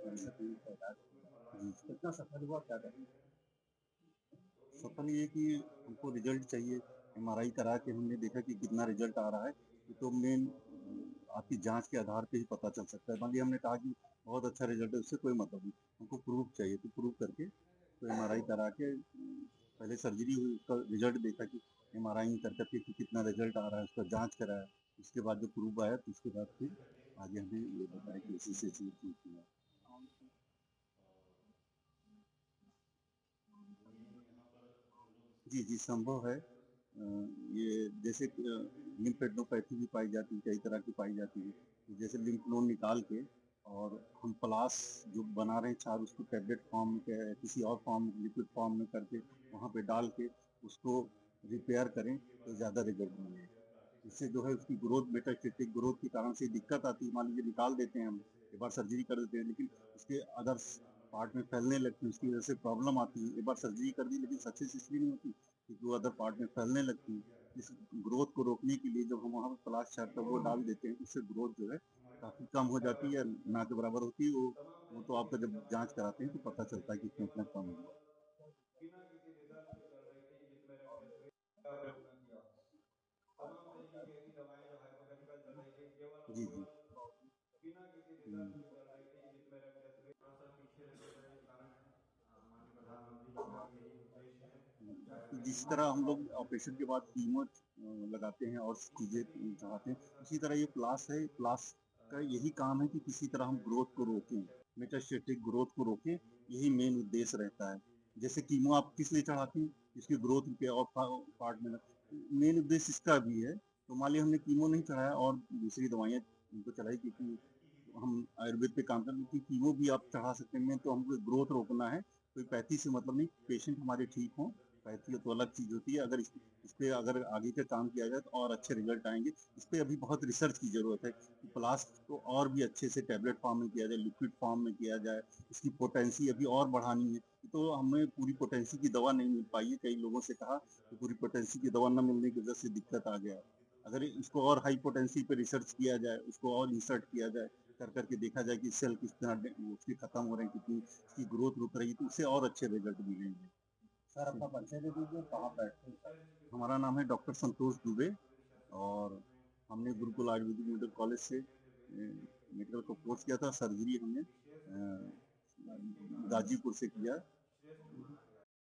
Cancer भी का इलाज जी, कितना सफल हुआ क्या करें? सफल ये कि हमको रिज़ल्ट चाहिए, एमआरआई करा के हमने देखा कि कितना रिज़ल्ट आ रहा है, ये तो मेन आपकी जाँच के आधार पे ही पता चल सकता है। मान लीजिए हमने कहा कि बहुत अच्छा रिज़ल्ट है, उससे कोई मतलब नहीं, हमको प्रूफ़ चाहिए, तो प्रूफ़ करके तो एमआरआई करा के पहले सर्जरी हुई, उसका रिज़ल्ट देखा कि एमआरआई कर कर के कि कितना रिज़ल्ट आ रहा है, उसका जाँच कराया, उसके बाद जो प्रूफ़ आया, तो उसके बाद फिर आगे हमें ये बताया कि ऐसे-ऐसे चीज़ ठीक हुआ। जी, जी, संभव है। ये जैसे लिम्फेडेनोपैथी भी पाई जाती है, कई तरह की पाई जाती है। जैसे लिम्फ नोड निकाल के और हम प्लास जो बना रहे हैं क्षार उसको टैबलेट फॉर्म में किसी और फॉर्म में लिक्विड फॉर्म में करके वहाँ पे डाल के उसको रिपेयर करें तो ज़्यादा रिज़ल्ट मिलेगा। इससे जो है उसकी ग्रोथ मेटास्टेटिक ग्रोथ के कारण से दिक्कत आती है। मान लीजिए निकाल देते हैं हम, एक बार सर्जरी कर देते हैं लेकिन उसके अदर्स पार्ट में फैलने लगती है, उसकी वजह से प्रॉब्लम आती है। एक बार सर्जरी कर दी लेकिन सक्सेस इसलिए नहीं होती क्योंकि वो अदर पार्ट में फैलने लगती है। इस ग्रोथ को रोकने के लिए जब हम वहाँ पे प्लास्ट चाहते हैं वो डाल देते हैं, उससे ग्रोथ जो है काफ़ी कम हो जाती है, ना के बराबर होती है। वो तो आपका जब जाँच कराते हैं तो पता चलता है कि इतना-इतना कम हुआ। जी, जी। हुँ। तो जिस तरह हम लोग ऑपरेशन के बाद कीमो लगाते हैं और चीज़ें चढ़ाते हैं, उसी तरह ये प्लास है, प्लास का यही काम है कि किसी तरह हम ग्रोथ को रोकें, मेटास्टेटिक ग्रोथ को रोकें, यही मेन उद्देश्य रहता है। जैसे कीमो आप किस लिए चढ़ाते हैं? इसकी ग्रोथ के और पार्ट में मेन उद्देश्य इसका भी है। तो मान लिया हमने कीमो नहीं चढ़ाया और दूसरी दवाइयाँ उनको चढ़ाई क्योंकि हम आयुर्वेद पे काम करते हैं कि कीमो भी आप चढ़ा सकते हैं, तो हमको ग्रोथ रोकना है, कोई पैथी से मतलब नहीं, पेशेंट हमारे ठीक हों, पैथी तो अलग चीज़ होती है। अगर इस पे अगर आगे का काम किया जाए तो और अच्छे रिज़ल्ट आएँगे। इस पे अभी बहुत रिसर्च की ज़रूरत है कि प्लास्ट को और भी अच्छे से टैबलेट फॉर्म में किया जाए, लिक्विड फॉर्म में किया जाए, इसकी पोटेंसी अभी और बढ़ानी है। तो हमें पूरी पोटेंसी की दवा नहीं मिल पाई है, कई लोगों से कहा कि पूरी पोटेंसी की दवा ना मिलने की वजह से दिक्कत आ गया है। अगर इसको और हाई पोटेंसी पे रिसर्च किया जाए, उसको और इंसर्ट किया जाए, कर के देखा जाए कि सेल किस तरह उसके खत्म हो रहे हैं, कितनी इसकी ग्रोथ रुक रही है, तो उससे और अच्छे रिज़ल्ट मिलेंगे। सर अपना परिचय दे दीजिए, कहाँ बैठते हैं सर? हमारा नाम है डॉक्टर संतोष दुबे और हमने गुरुकुल आयुर्वेदिक मेडिकल कॉलेज से मेडिकल का कोर्स किया था, सर्जरी हमने गाजीपुर से किया।